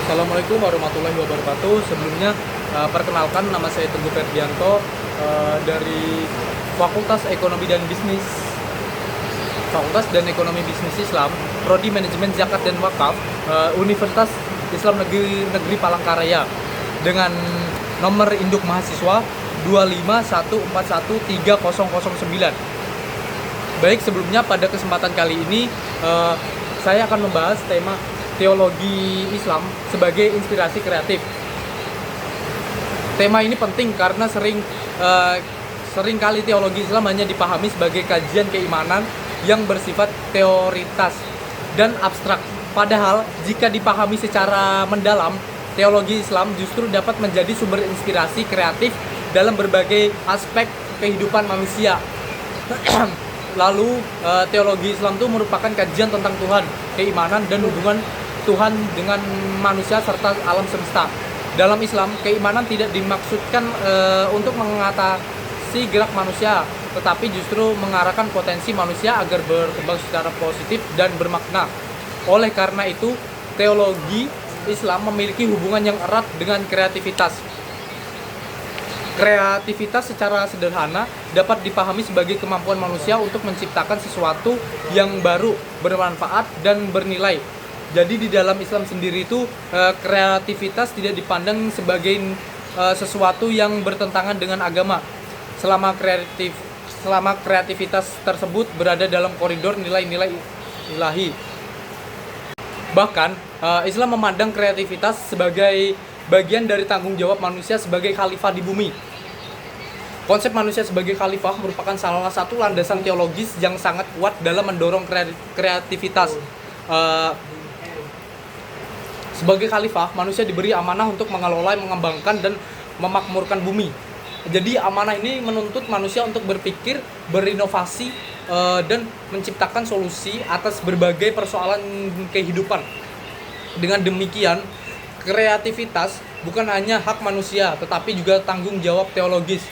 Assalamualaikum warahmatullahi wabarakatuh. Sebelumnya perkenalkan, nama saya Teguh Ferdianto dari Fakultas Ekonomi dan Bisnis Ekonomi Bisnis Islam, Prodi Manajemen Zakat dan Wakaf, Universitas Islam Negeri Palangkaraya, dengan nomor induk mahasiswa 251413009. Baik, sebelumnya pada kesempatan kali ini saya akan membahas tema teologi Islam sebagai inspirasi kreatif. Tema ini penting karena sering kali teologi Islam hanya dipahami sebagai kajian keimanan yang bersifat teoritas dan abstrak. Padahal jika dipahami secara mendalam, teologi Islam justru dapat menjadi sumber inspirasi kreatif dalam berbagai aspek kehidupan manusia. Lalu teologi Islam itu merupakan kajian tentang Tuhan, keimanan, dan hubungan Tuhan dengan manusia serta alam semesta. Dalam Islam, keimanan tidak dimaksudkan untuk mengatasi gerak manusia, tetapi justru mengarahkan potensi manusia agar berkembang secara positif dan bermakna. Oleh karena itu, teologi Islam memiliki hubungan yang erat dengan kreativitas. Kreativitas secara sederhana dapat dipahami sebagai kemampuan manusia untuk menciptakan sesuatu yang baru, bermanfaat, dan bernilai. Jadi di dalam Islam sendiri itu kreativitas tidak dipandang sebagai sesuatu yang bertentangan dengan agama selama kreativitas tersebut berada dalam koridor nilai-nilai ilahi. Bahkan Islam memandang kreativitas sebagai bagian dari tanggung jawab manusia sebagai khalifah di bumi. Konsep manusia sebagai khalifah merupakan salah satu landasan teologis yang sangat kuat dalam mendorong kreativitas. Sebagai khalifah, manusia diberi amanah untuk mengelola, mengembangkan, dan memakmurkan bumi. Jadi amanah ini menuntut manusia untuk berpikir, berinovasi, dan menciptakan solusi atas berbagai persoalan kehidupan. Dengan demikian, kreativitas bukan hanya hak manusia, tetapi juga tanggung jawab teologis.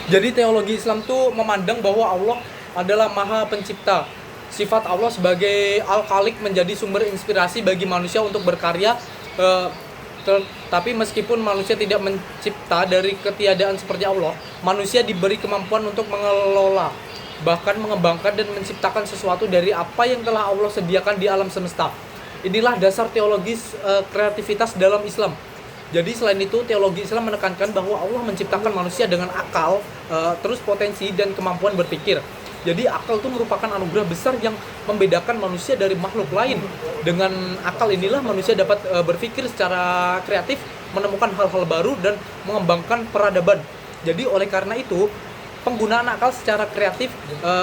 Jadi teologi Islam itu memandang bahwa Allah adalah Maha Pencipta. Sifat Allah sebagai Al-Khaliq menjadi sumber inspirasi bagi manusia untuk berkarya. Tapi meskipun manusia tidak mencipta dari ketiadaan seperti Allah, manusia diberi kemampuan untuk mengelola, bahkan mengembangkan dan menciptakan sesuatu dari apa yang telah Allah sediakan di alam semesta. Inilah dasar teologis kreativitas dalam Islam. Jadi selain itu, teologi Islam menekankan bahwa Allah menciptakan manusia dengan akal, terus potensi dan kemampuan berpikir. Jadi akal itu merupakan anugerah besar yang membedakan manusia dari makhluk lain. Dengan akal inilah manusia dapat berpikir secara kreatif, menemukan hal-hal baru, dan mengembangkan peradaban. Jadi oleh karena itu, penggunaan akal secara kreatif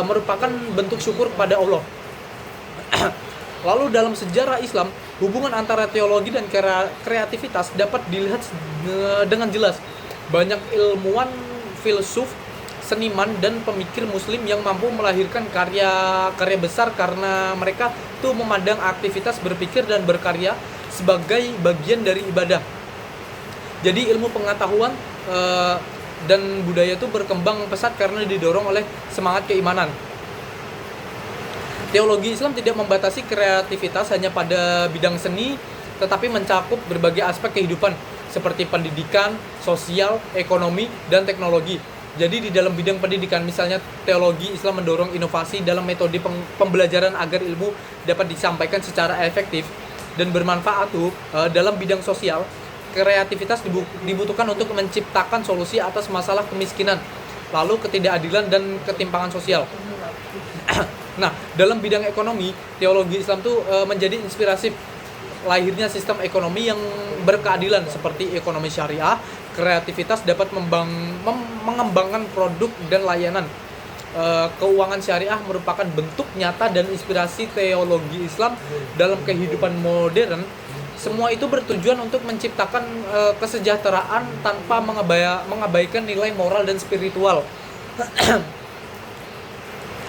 merupakan bentuk syukur kepada Allah. Lalu dalam sejarah Islam, hubungan antara teologi dan kreativitas dapat dilihat dengan jelas. Banyak ilmuwan, filsuf, seniman, dan pemikir muslim yang mampu melahirkan karya besar karena mereka tuh memandang aktivitas berpikir dan berkarya sebagai bagian dari ibadah. Jadi ilmu pengetahuan dan budaya itu berkembang pesat karena didorong oleh semangat keimanan. Teologi Islam tidak membatasi kreativitas hanya pada bidang seni, tetapi mencakup berbagai aspek kehidupan seperti pendidikan, sosial, ekonomi, dan teknologi. Jadi di dalam bidang pendidikan, misalnya teologi Islam mendorong inovasi dalam metode pembelajaran agar ilmu dapat disampaikan secara efektif dan bermanfaat. Dalam bidang sosial, kreativitas dibutuhkan untuk menciptakan solusi atas masalah kemiskinan, lalu ketidakadilan dan ketimpangan sosial. Nah, dalam bidang ekonomi, teologi Islam itu menjadi inspirasi lahirnya sistem ekonomi yang berkeadilan seperti ekonomi syariah. Kreativitas dapat mengembangkan produk dan layanan. Keuangan syariah merupakan bentuk nyata dan inspirasi teologi Islam dalam kehidupan modern. Semua itu bertujuan untuk menciptakan kesejahteraan tanpa mengabaikan nilai moral dan spiritual.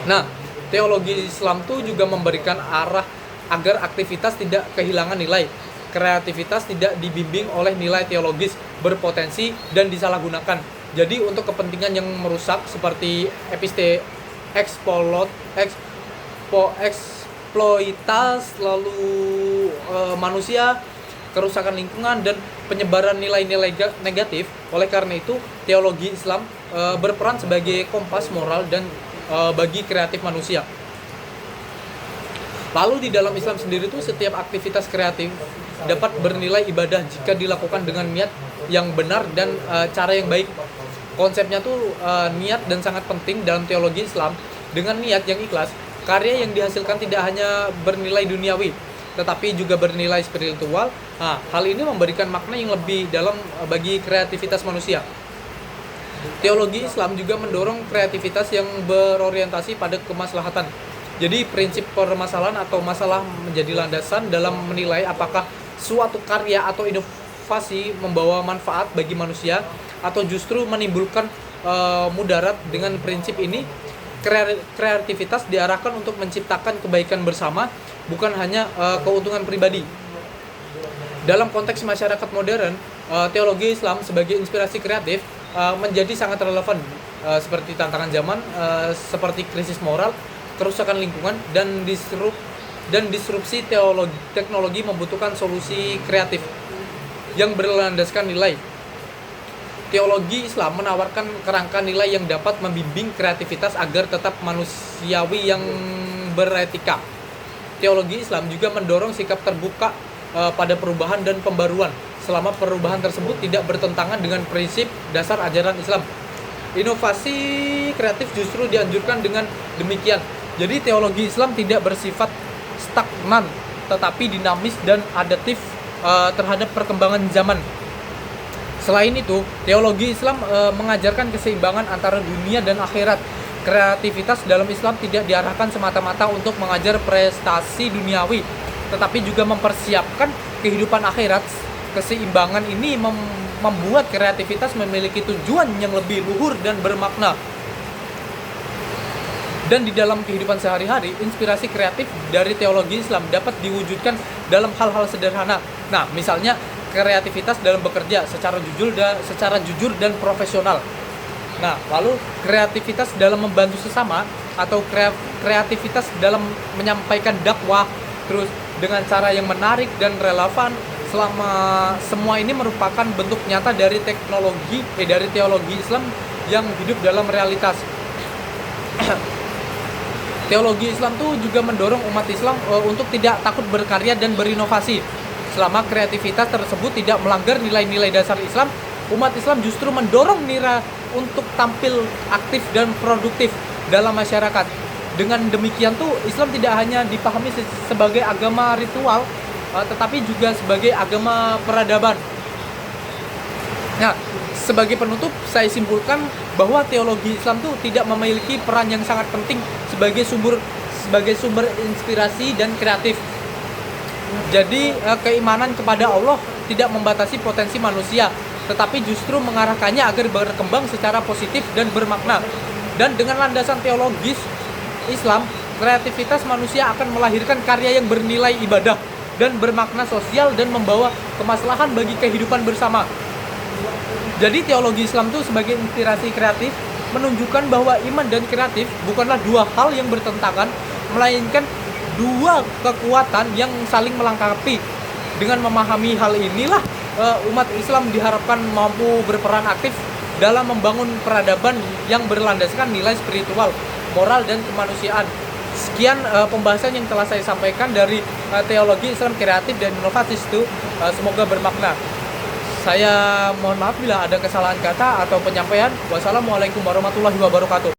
Nah, teologi Islam itu juga memberikan arah agar aktivitas tidak kehilangan nilai. Kreativitas tidak dibimbing oleh nilai teologis berpotensi dan disalahgunakan. Jadi untuk kepentingan yang merusak seperti eksploitas, lalu manusia, kerusakan lingkungan, dan penyebaran nilai-nilai negatif. Oleh karena itu, teologi Islam berperan sebagai kompas moral dan bagi kreatif manusia. Lalu di dalam Islam sendiri tuh setiap aktivitas kreatif dapat bernilai ibadah jika dilakukan dengan niat yang benar dan cara yang baik. Konsepnya tuh niat dan sangat penting dalam teologi Islam. Dengan niat yang ikhlas, karya yang dihasilkan tidak hanya bernilai duniawi, tetapi juga bernilai spiritual. Nah, hal ini memberikan makna yang lebih dalam bagi kreativitas manusia. Teologi Islam juga mendorong kreativitas yang berorientasi pada kemaslahatan. Jadi prinsip permasalahan atau masalah menjadi landasan dalam menilai apakah suatu karya atau inovasi membawa manfaat bagi manusia atau justru menimbulkan mudarat. Dengan prinsip ini, kreativitas diarahkan untuk menciptakan kebaikan bersama, bukan hanya keuntungan pribadi. Dalam konteks masyarakat modern, teologi Islam sebagai inspirasi kreatif menjadi sangat relevan, seperti tantangan zaman, seperti krisis moral, kerusakan lingkungan, dan disrupsi teknologi membutuhkan solusi kreatif yang berlandaskan nilai. Teologi Islam menawarkan kerangka nilai yang dapat membimbing kreativitas agar tetap manusiawi yang beretika. Teologi Islam juga mendorong sikap terbuka pada perubahan dan pembaruan, selama perubahan tersebut tidak bertentangan dengan prinsip dasar ajaran Islam. Inovasi kreatif justru dianjurkan dengan demikian. Jadi teologi Islam tidak bersifat stagnan, tetapi dinamis dan adaptif terhadap perkembangan zaman. Selain itu, teologi Islam mengajarkan keseimbangan antara dunia dan akhirat. Kreativitas dalam Islam tidak diarahkan semata-mata untuk mengajar prestasi duniawi, tetapi juga mempersiapkan kehidupan akhirat. Keseimbangan ini membuat kreativitas memiliki tujuan yang lebih luhur dan bermakna. Dan di dalam kehidupan sehari-hari, inspirasi kreatif dari teologi Islam dapat diwujudkan dalam hal-hal sederhana. Nah, misalnya kreativitas dalam bekerja secara jujur dan profesional. Nah, lalu kreativitas dalam membantu sesama atau kreativitas dalam menyampaikan dakwah terus dengan cara yang menarik dan relevan. Selama semua ini merupakan bentuk nyata dari teologi Islam yang hidup dalam realitas. Teologi Islam tuh juga mendorong umat Islam untuk tidak takut berkarya dan berinovasi. Selama kreativitas tersebut tidak melanggar nilai-nilai dasar Islam, umat Islam justru mendorong nira untuk tampil aktif dan produktif dalam masyarakat. Dengan demikian tuh Islam tidak hanya dipahami sebagai agama ritual, tetapi juga sebagai agama peradaban. Nah, sebagai penutup saya simpulkan bahwa teologi Islam tuh tidak memiliki peran yang sangat penting sebagai sumber inspirasi dan kreatif. Jadi keimanan kepada Allah tidak membatasi potensi manusia, tetapi justru mengarahkannya agar berkembang secara positif dan bermakna. Dan dengan landasan teologis Islam, kreativitas manusia akan melahirkan karya yang bernilai ibadah dan bermakna sosial dan membawa kemaslahan bagi kehidupan bersama. Jadi teologi Islam itu sebagai inspirasi kreatif menunjukkan bahwa iman dan kreatif bukanlah dua hal yang bertentangan, melainkan dua kekuatan yang saling melengkapi. Dengan memahami hal inilah umat Islam diharapkan mampu berperan aktif dalam membangun peradaban yang berlandaskan nilai spiritual, moral, dan kemanusiaan. Sekian pembahasan yang telah saya sampaikan dari teologi Islam kreatif dan inovatif itu. Semoga bermakna. Saya mohon maaf bila ada kesalahan kata atau penyampaian. Wassalamualaikum warahmatullahi wabarakatuh.